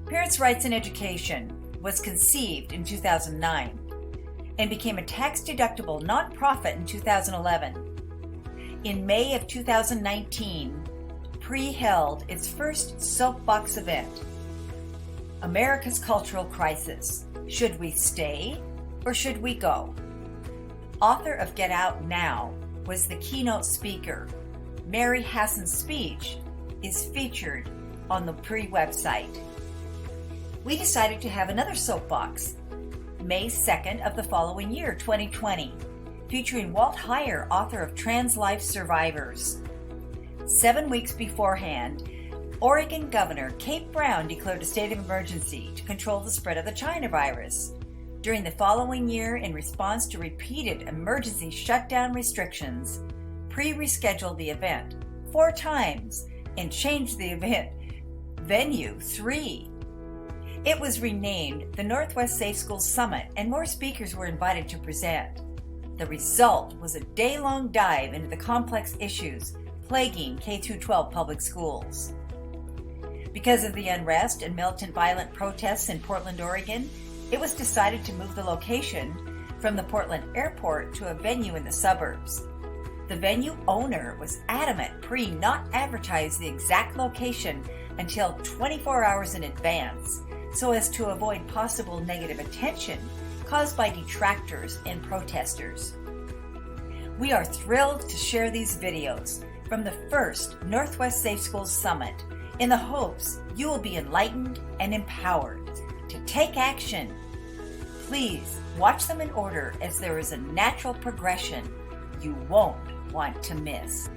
Parents' Rights in Education was conceived in 2009 and became a tax-deductible nonprofit in 2011. In May of 2019, PRE held its first soapbox event, America's Cultural Crisis. Should we stay or should we go? Author of Get Out Now was the keynote speaker. Mary Hassan's speech is featured on the PRE website. We decided to have another soapbox, May 2nd of the following year, 2020, featuring Walt Heyer, author of Trans Life Survivors. 7 weeks beforehand, Oregon Governor Kate Brown declared a state of emergency to control the spread of the China virus. During the following year, in response to repeated emergency shutdown restrictions, PRE rescheduled the event 4 times and changed the event venue 3. It was renamed the Northwest Safe Schools Summit, and more speakers were invited to present. The result was a day-long dive into the complex issues plaguing K-12 public schools. Because of the unrest and militant violent protests in Portland, Oregon, it was decided to move the location from the Portland airport to a venue in the suburbs. The venue owner was adamant PRE not advertise the exact location until 24 hours in advance, so as to avoid possible negative attention caused by detractors and protesters. We are thrilled to share these videos from the first Northwest Safe Schools Summit in the hopes you will be enlightened and empowered to take action. Please watch them in order, as there is a natural progression you won't want to miss.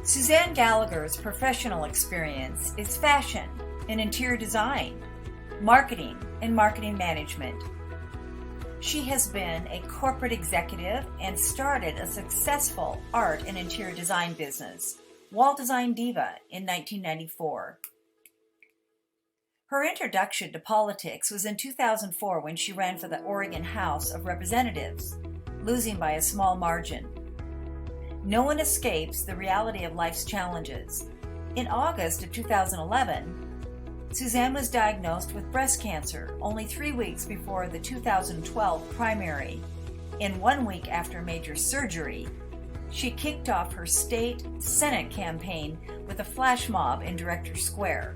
Suzanne Gallagher's professional experience is fashion and interior design, marketing and marketing management. She has been a corporate executive and started a successful art and interior design business, Wall Design Diva, in 1994. Her introduction to politics was in 2004 when she ran for the Oregon House of Representatives, losing by a small margin. No one escapes the reality of life's challenges. In August of 2011, Suzanne was diagnosed with breast cancer only 3 weeks before the 2012 primary. In 1 week after major surgery, she kicked off her state Senate campaign with a flash mob in Director Square,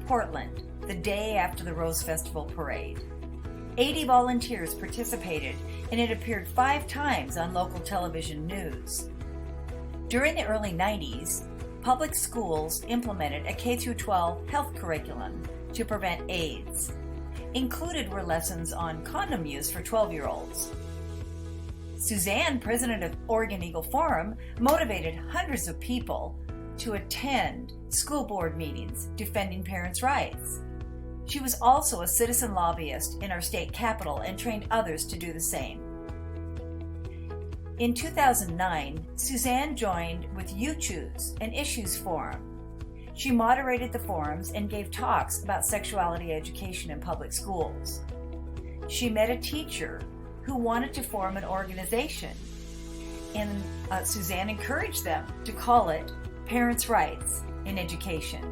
Portland, the day after the Rose Festival parade. 80 volunteers participated, and it appeared 5 times on local television news. During the early 90s, public schools implemented a K-12 health curriculum to prevent AIDS. Included were lessons on condom use for 12-year-olds. Suzanne, president of Oregon Eagle Forum, motivated hundreds of people to attend school board meetings defending parents' rights. She was also a citizen lobbyist in our state capital and trained others to do the same. In 2009, Suzanne joined with You Choose, an issues forum. She moderated the forums and gave talks about sexuality education in public schools. She met a teacher who wanted to form an organization, and Suzanne encouraged them to call it Parents' Rights in Education.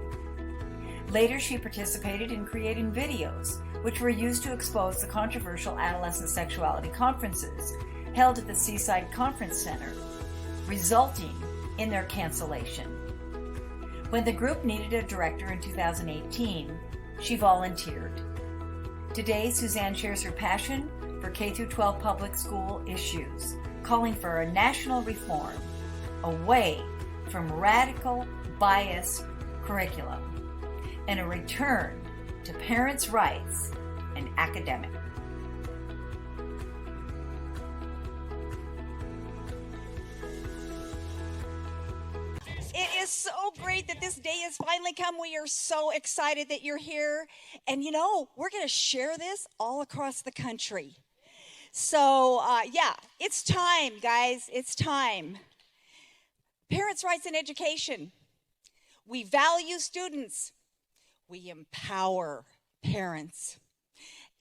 Later, she participated in creating videos, which were used to expose the controversial adolescent sexuality conferences held at the Seaside Conference Center, resulting in their cancellation. When the group needed a director in 2018, she volunteered. Today, Suzanne shares her passion for K-12 public school issues, calling for a national reform away from radical bias curriculum and a return to parents' rights and academic. It is so great that this day has finally come. We are so excited that you're here. And you know, we're going to share this all across the country. So, yeah, it's time, guys. It's time. Parents' rights in education. We value students. We empower parents.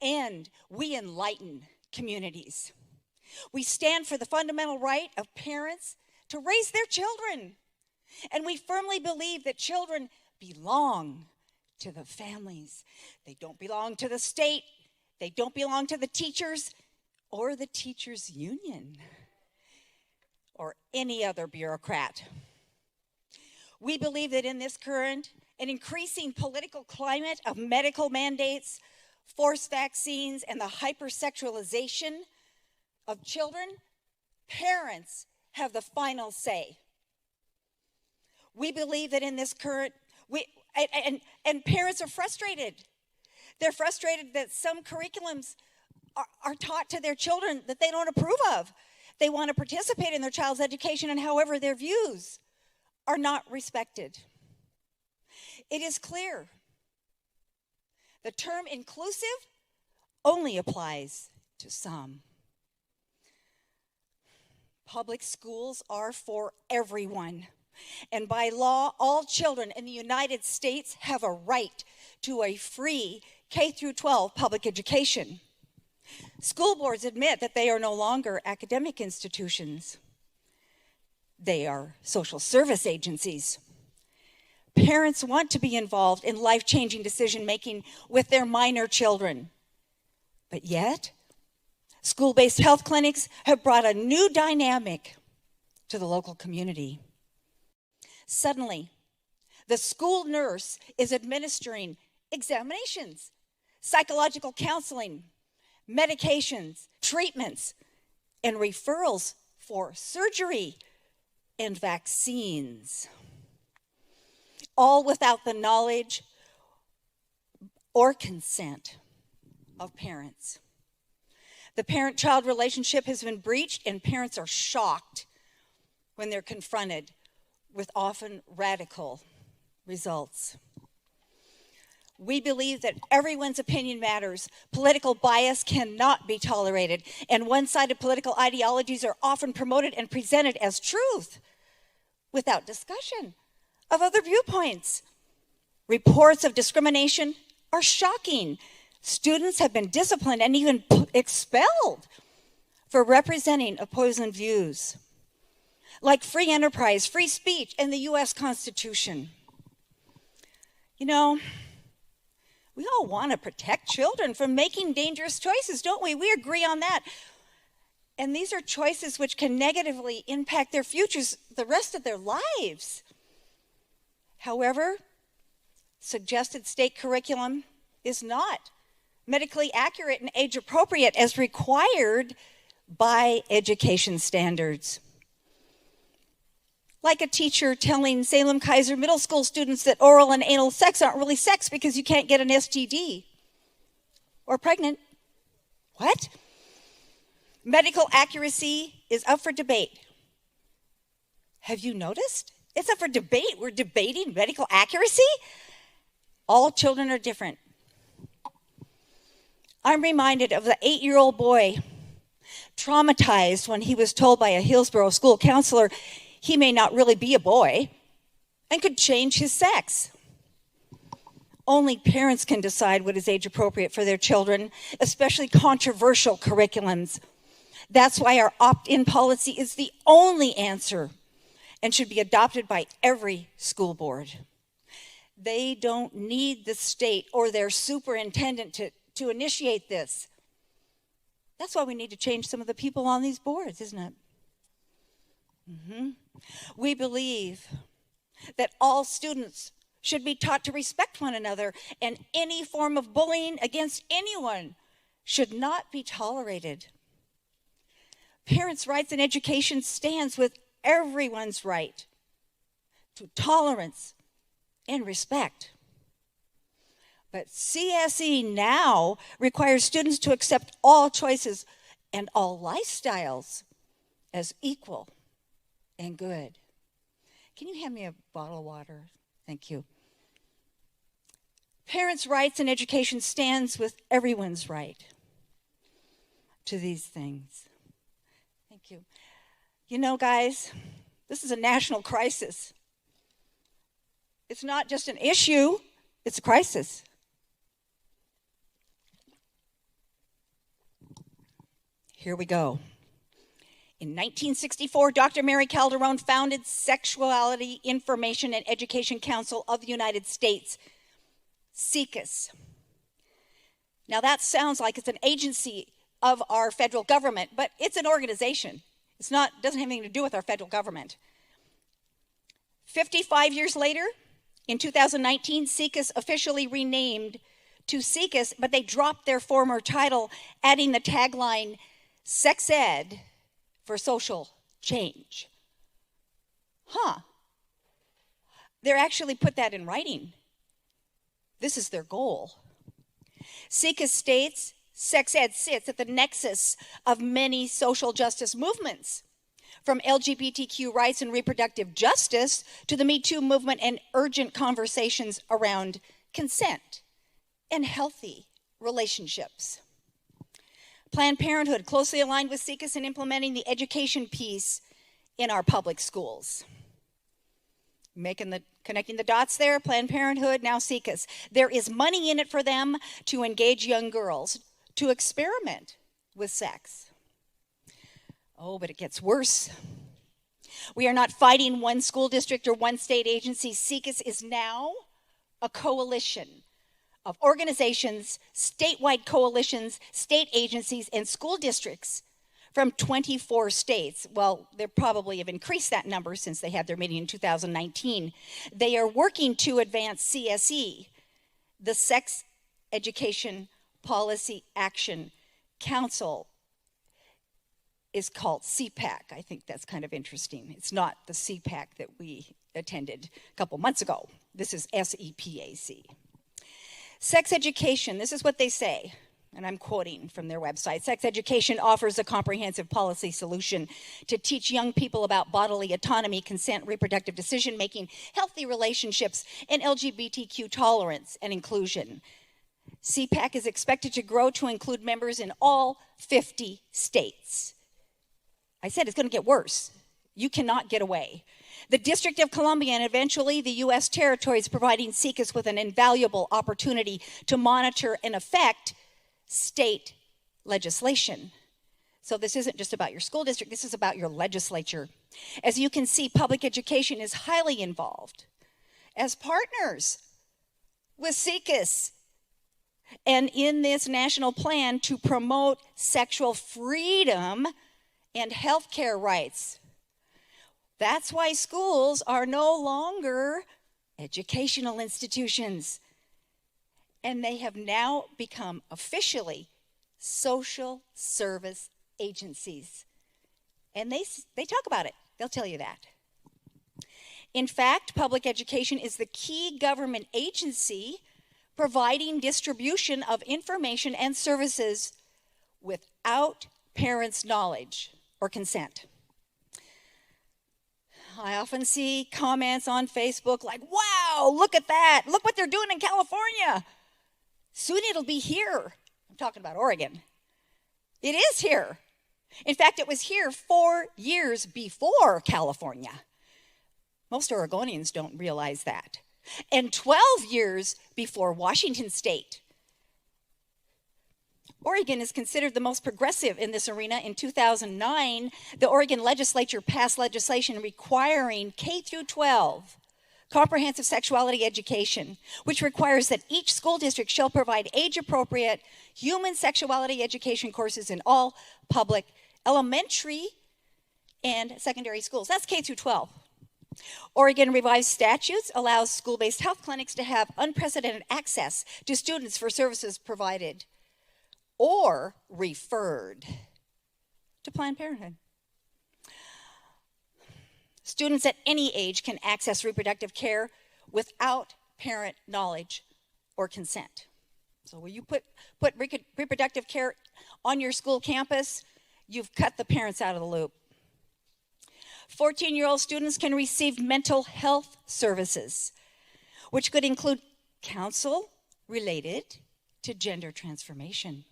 And we enlighten communities. We stand for the fundamental right of parents to raise their children. And we firmly believe that children belong to the families. They don't belong to the state. They don't belong to the teachers or the teachers' union or any other bureaucrat. We believe that in this current and increasing political climate of medical mandates, forced vaccines, and the hypersexualization of children, parents have the final say. We believe that in this current, and parents are frustrated. They're frustrated that some curriculums are taught to their children that they don't approve of. They want to participate in their child's education, and however, their views are not respected. It is clear the term inclusive only applies to some. Public schools are for everyone. And by law, all children in the United States have a right to a free K-12 public education. School boards admit that they are no longer academic institutions. They are social service agencies. Parents want to be involved in life-changing decision-making with their minor children. But yet, school-based health clinics have brought a new dynamic to the local community. Suddenly, the school nurse is administering examinations, psychological counseling, medications, treatments, and referrals for surgery and vaccines, all without the knowledge or consent of parents. The parent-child relationship has been breached, and parents are shocked when they're confronted with often radical results. We believe that everyone's opinion matters. Political bias cannot be tolerated, and one-sided political ideologies are often promoted and presented as truth without discussion of other viewpoints. Reports of discrimination are shocking. Students have been disciplined and even expelled for representing opposing views, like free enterprise, free speech, and the U.S. Constitution. You know, we all want to protect children from making dangerous choices, don't we? We agree on that. And these are choices which can negatively impact their futures the rest of their lives. However, suggested state curriculum is not medically accurate and age appropriate as required by education standards. Like a teacher telling Salem Kaiser middle school students that oral and anal sex aren't really sex because you can't get an STD or pregnant. What? Medical accuracy is up for debate. Have you noticed? It's up for debate. We're debating medical accuracy? All children are different. I'm reminded of the 8-year-old boy traumatized when he was told by a Hillsborough school counselor he may not really be a boy and could change his sex. Only parents can decide what is age appropriate for their children, especially controversial curriculums. That's why our opt-in policy is the only answer and should be adopted by every school board. They don't need the state or their superintendent to initiate this. That's why we need to change some of the people on these boards, isn't it? We believe that all students should be taught to respect one another, and any form of bullying against anyone should not be tolerated. Parents' rights in education stands with everyone's right to tolerance and respect. But CSE now requires students to accept all choices and all lifestyles as equal and good. Can you hand me a bottle of water? Thank you. Parents' rights in education stands with everyone's right to these things. Thank you. You know, guys, this is a national crisis. It's not just an issue, it's a crisis. Here we go. In 1964, Dr. Mary Calderone founded Sexuality, Information, and Education Council of the United States, SIECUS. Now that sounds like it's an agency of our federal government, but it's an organization. Doesn't have anything to do with our federal government. 55 years later, in 2019, SIECUS officially renamed to SIECUS, but they dropped their former title, adding the tagline, Sex Ed for Social Change. They're actually put that in writing. This is their goal. SIECUS states, sex ed sits at the nexus of many social justice movements, from LGBTQ rights and reproductive justice to the Me Too movement and urgent conversations around consent and healthy relationships. Planned Parenthood closely aligned with SIECUS in implementing the education piece in our public schools. Connecting the dots there, Planned Parenthood, now SIECUS. There is money in it for them to engage young girls, to experiment with sex. Oh, but it gets worse. We are not fighting one school district or one state agency. SIECUS is now a coalition of organizations, statewide coalitions, state agencies, and school districts from 24 states. Well, they probably have increased that number since they had their meeting in 2019. They are working to advance CSE, the Sex Education Policy Action Council. Is called SEPAC. I think that's kind of interesting. It's not the SEPAC that we attended a couple months ago. This is SEPAC. Sex education, this is what they say, and I'm quoting from their website. Sex education offers a comprehensive policy solution to teach young people about bodily autonomy, consent, reproductive decision-making, healthy relationships, and LGBTQ tolerance and inclusion. SEPAC is expected to grow to include members in all 50 states. I said it's going to get worse. You cannot get away. The District of Columbia and eventually the U.S. territories providing SIECUS with an invaluable opportunity to monitor and affect state legislation. So this isn't just about your school district, this is about your legislature. As you can see, public education is highly involved as partners with SIECUS and in this national plan to promote sexual freedom and healthcare rights. That's why schools are no longer educational institutions. And they have now become officially social service agencies. And they talk about it. They'll tell you that. In fact, public education is the key government agency providing distribution of information and services without parents' knowledge or consent. I often see comments on Facebook like, wow, look at that. Look what they're doing in California. Soon it'll be here. I'm talking about Oregon. It is here. In fact, it was here 4 years before California. Most Oregonians don't realize that. And 12 years before Washington State. Oregon is considered the most progressive in this arena. In 2009, the Oregon legislature passed legislation requiring K through 12 comprehensive sexuality education, which requires that each school district shall provide age-appropriate human sexuality education courses in all public elementary and secondary schools. That's K through 12. Oregon revised statutes allows school-based health clinics to have unprecedented access to students for services provided or referred to Planned Parenthood. Students at any age can access reproductive care without parent knowledge or consent. So when you put reproductive care on your school campus, you've cut the parents out of the loop. 14-year-old students can receive mental health services, which could include counsel related to gender transformation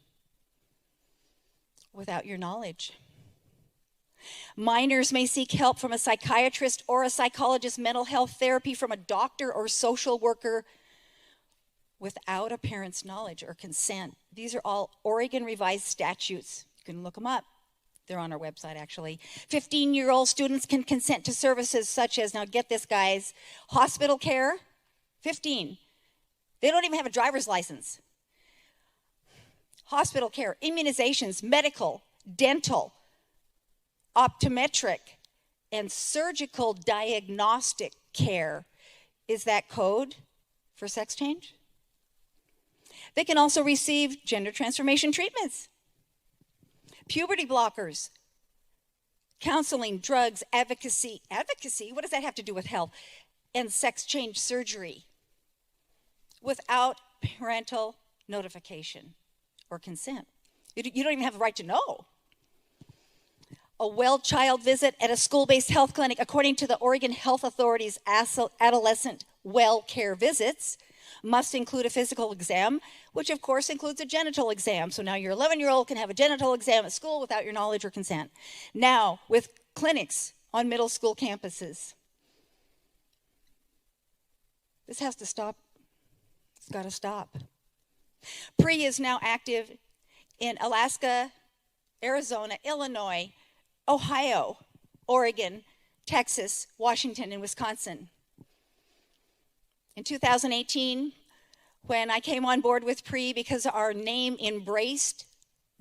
without your knowledge. Minors may seek help from a psychiatrist or a psychologist, mental health therapy from a doctor or social worker without a parent's knowledge or consent. These are all Oregon revised statutes. You can look them up. They're on our website, actually. 15-year-old students can consent to services such as, now get this, guys, hospital care. 15. They don't even have a driver's license. Hospital care, immunizations, medical, dental, optometric, and surgical diagnostic care. Is that code for sex change? They can also receive gender transformation treatments, puberty blockers, counseling, drugs, advocacy. Advocacy? What does that have to do with health? And sex change surgery without parental notification or consent. You don't even have the right to know. A well child visit at a school-based health clinic, according to the Oregon Health Authority's adolescent well care visits, must include a physical exam, which of course includes a genital exam. So now your 11-year-old can have a genital exam at school without your knowledge or consent. Now, with clinics on middle school campuses. This has to stop. It's got to stop. PRE is now active in Alaska, Arizona, Illinois, Ohio, Oregon, Texas, Washington, and Wisconsin. In 2018, when I came on board with PRE because our name embraced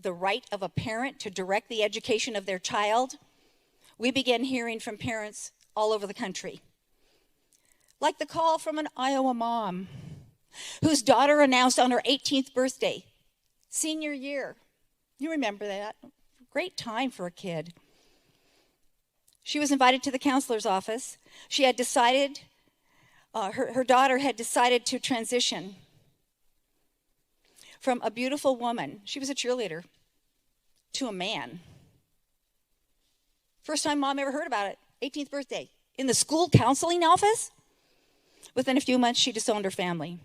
the right of a parent to direct the education of their child, we began hearing from parents all over the country. Like the call from an Iowa mom whose daughter announced on her 18th birthday, senior year. You remember that? Great time for a kid. She was invited to the counselor's office. She had decided, her daughter had decided to transition from a beautiful woman, she was a cheerleader, to a man. First time mom ever heard about it, 18th birthday, in the school counseling office. Within a few months, she disowned her family.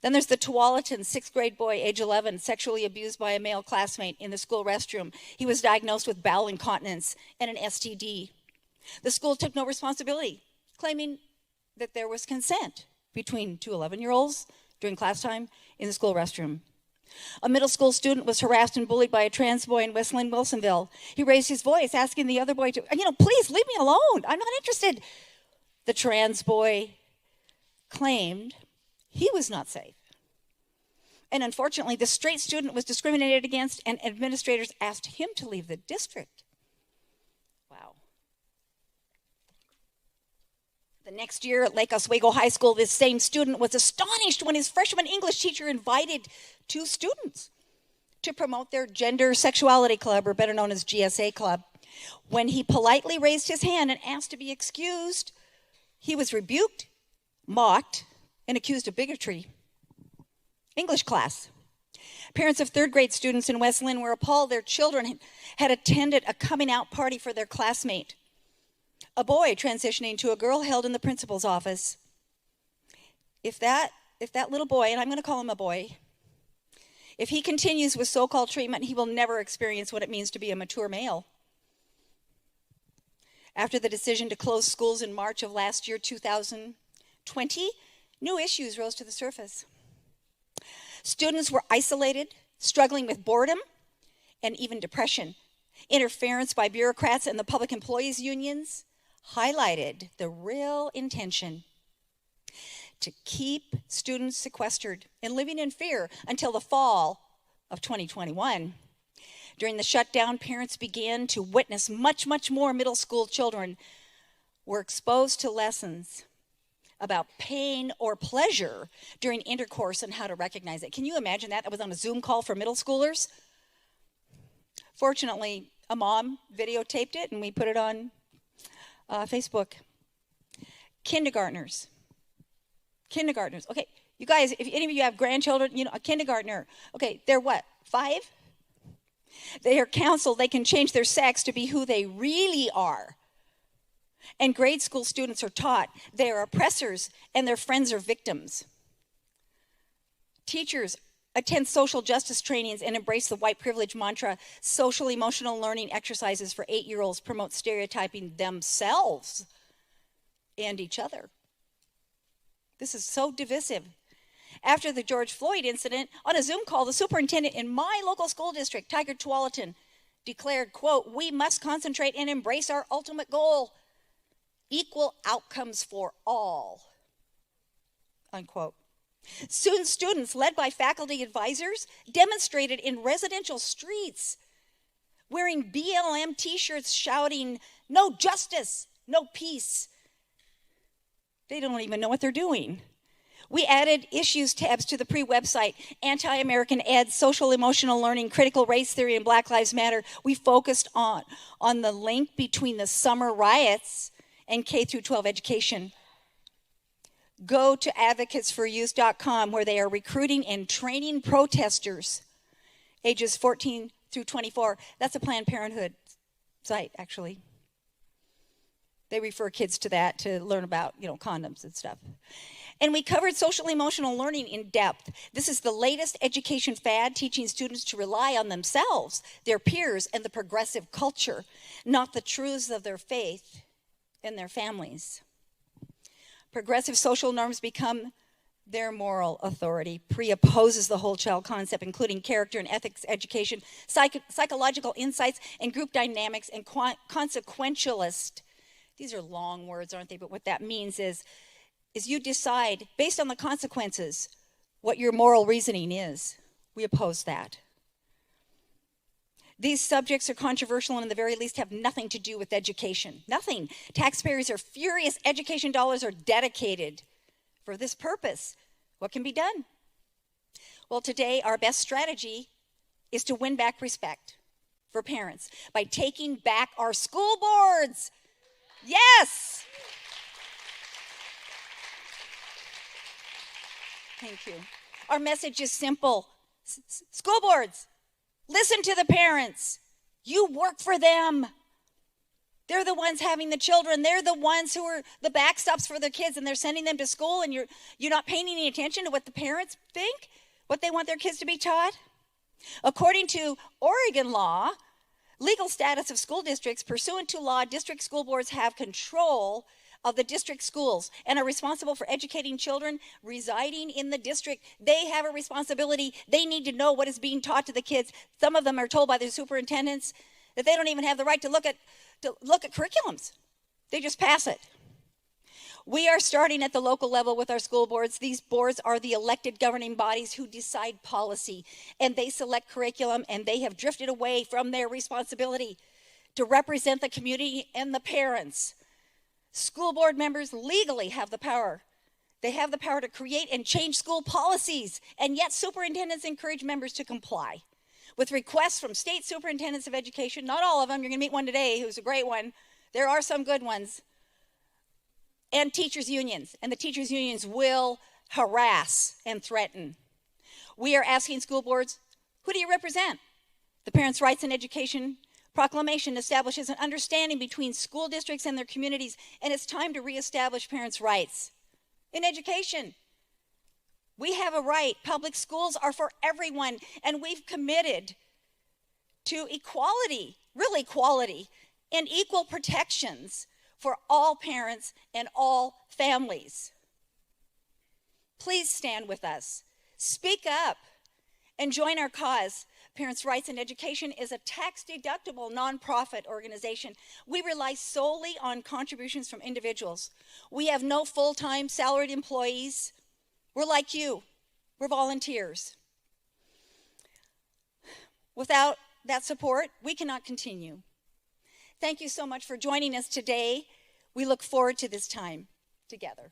Then there's the Tualatin 6th grade boy, age 11, sexually abused by a male classmate in the school restroom. He was diagnosed with bowel incontinence and an STD. The school took no responsibility, claiming that there was consent between two 11-year-olds during class time in the school restroom. A middle school student was harassed and bullied by a trans boy in West Linn, Wilsonville. He raised his voice, asking the other boy to, please leave me alone. I'm not interested. The trans boy claimed he was not safe. And unfortunately, the straight student was discriminated against, and administrators asked him to leave the district. Wow. The next year at Lake Oswego High School, this same student was astonished when his freshman English teacher invited two students to promote their gender sexuality club, or better known as GSA club. When he politely raised his hand and asked to be excused, he was rebuked, mocked, and accused of bigotry. English class. Parents of third grade students in West Linn were appalled their children had attended a coming out party for their classmate, a boy transitioning to a girl held in the principal's office. If that little boy, and I'm going to call him a boy, if he continues with so-called treatment, he will never experience what it means to be a mature male. After the decision to close schools in March of last year, 2020, new issues rose to the surface. Students were isolated, struggling with boredom and even depression. Interference by bureaucrats and the public employees unions highlighted the real intention to keep students sequestered and living in fear until the fall of 2021. During the shutdown, parents began to witness much, much more middle school children were exposed to lessons about pain or pleasure during intercourse and how to recognize it. Can you imagine that? That was on a Zoom call for middle schoolers. Fortunately, a mom videotaped it and we put it on Facebook. Kindergartners. Okay, you guys, if any of you have grandchildren, a kindergartner. Okay, they're what, 5? They are counseled they can change their sex to be who they really are. And grade school students are taught they are oppressors and their friends are victims. Teachers attend social justice trainings and embrace the white privilege mantra. Social emotional learning exercises for 8-year-olds promote stereotyping themselves and each other. This is so divisive. After the George Floyd incident, on a Zoom call, the superintendent in my local school district, Tiger Tualatin, declared, quote, "We must concentrate and embrace our ultimate goal, equal outcomes for all," unquote. Students led by faculty advisors demonstrated in residential streets wearing BLM t-shirts shouting, "No justice, no peace." They don't even know what they're doing. We added issues tabs to the pre-website, anti-American ed, social emotional learning, critical race theory, and Black Lives Matter. We focused on the link between the summer riots and K-12 education. Go to advocatesforyouth.com, where they are recruiting and training protesters ages 14 through 24. That's a Planned Parenthood site, actually. They refer kids to that to learn about, condoms and stuff. And we covered social emotional learning in depth. This is the latest education fad, teaching students to rely on themselves, their peers, and the progressive culture, not the truths of their faith and their families. Progressive social norms become their moral authority, pre-opposes the whole child concept, including character and ethics education, psychological insights, and group dynamics, and consequentialist. These are long words, aren't they? But what that means is you decide, based on the consequences, what your moral reasoning is. We oppose that. These subjects are controversial and at the very least have nothing to do with education. Nothing. Taxpayers are furious. Education dollars are dedicated for this purpose. What can be done? Well, today our best strategy is to win back respect for parents by taking back our school boards. Yes! Thank you. Our message is simple. School boards, listen to the parents. You work for them. They're the ones having the children. They're the ones who are the backstops for their kids, and they're sending them to school, and you're not paying any attention to what the parents think, what they want their kids to be taught. According to Oregon law, legal status of school districts, pursuant to law, district school boards have control of the district schools and are responsible for educating children residing in the district. They have a responsibility. They need to know what is being taught to the kids. Some of them are told by their superintendents that they don't even have the right to look at curriculums. They just pass it. We are starting at the local level with our school boards. These boards are the elected governing bodies who decide policy, and they select curriculum, and they have drifted away from their responsibility to represent the community and the parents. School board members legally have the power. They have the power to create and change school policies, and yet superintendents encourage members to comply with requests from state superintendents of education. Not all of them. You're going to meet one today who's a great one. There are some good ones. And teachers' unions. And the teachers' unions will harass and threaten. We are asking school boards, who do you represent? The Parents' Rights in Education Proclamation establishes an understanding between school districts and their communities, and it's time to reestablish parents' rights in education. We have a right. Public schools are for everyone, and we've committed to equality, real equality, and equal protections for all parents and all families. Please stand with us. Speak up and join our cause. Parents' Rights in Education is a tax-deductible nonprofit organization. We rely solely on contributions from individuals. We have no full-time salaried employees. We're like you. We're volunteers. Without that support, we cannot continue. Thank you so much for joining us today. We look forward to this time together.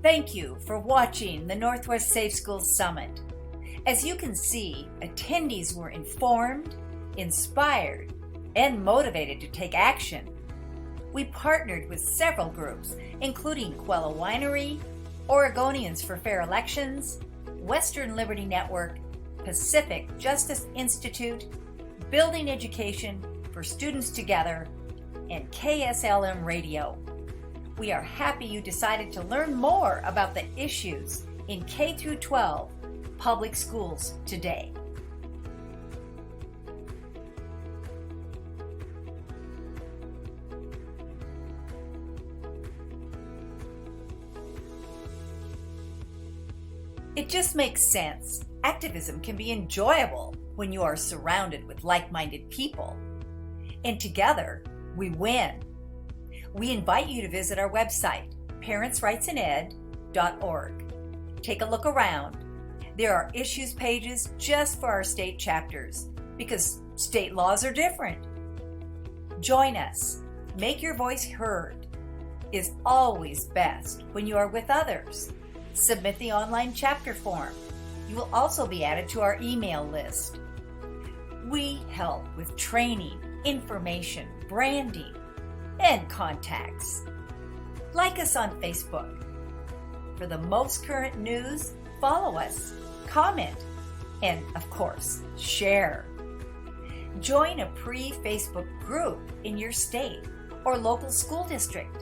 Thank you for watching the Northwest Safe Schools Summit. As you can see, attendees were informed, inspired, and motivated to take action. We partnered with several groups, including Quella Winery, Oregonians for Fair Elections, Western Liberty Network, Pacific Justice Institute, Building Education for Students Together, and KSLM Radio. We are happy you decided to learn more about the issues in K-12 public schools today. It just makes sense. Activism can be enjoyable when you are surrounded with like-minded people. And together, we win. We invite you to visit our website, parentsrightsined.org. Take a look around. There are issues pages just for our state chapters because state laws are different. Join us. Make your voice heard. Is always best when you are with others. Submit the online chapter form. You will also be added to our email list. We help with training, information, branding, and contacts. Like us on Facebook. For the most current news, follow us, comment, and of course, share. Join a pre-Facebook group in your state or local school district.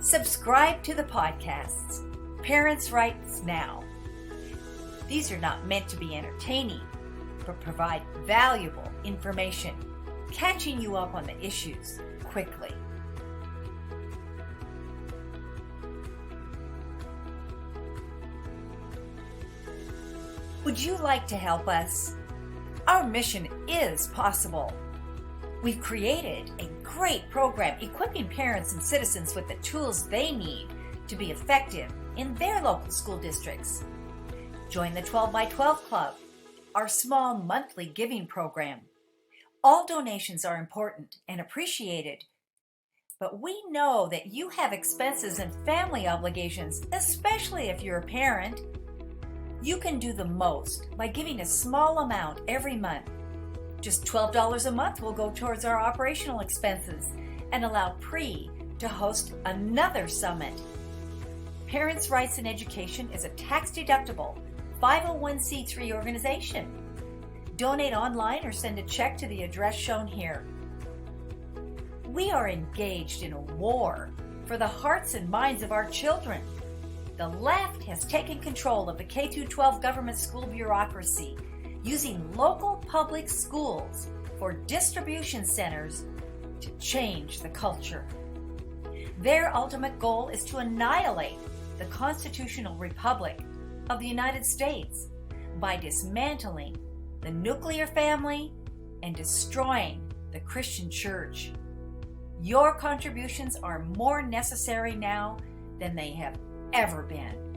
Subscribe to the podcasts, Parents' Rights Now. These are not meant to be entertaining, but provide valuable information, catching you up on the issues quickly. Would you like to help us? Our mission is possible. We've created a great program equipping parents and citizens with the tools they need to be effective in their local school districts. Join the 12 by 12 Club, our small monthly giving program. All donations are important and appreciated, but we know that you have expenses and family obligations, especially if you're a parent. You can do the most by giving a small amount every month. Just $12 a month will go towards our operational expenses and allow PRE to host another summit. Parents' Rights in Education is a tax-deductible 501c3 organization. Donate online or send a check to the address shown here. We are engaged in a war for the hearts and minds of our children. The left has taken control of the K-12 government school bureaucracy, using local public schools for distribution centers to change the culture. Their ultimate goal is to annihilate the constitutional republic of the United States by dismantling the nuclear family and destroying the Christian church. Your contributions are more necessary now than they have ever been.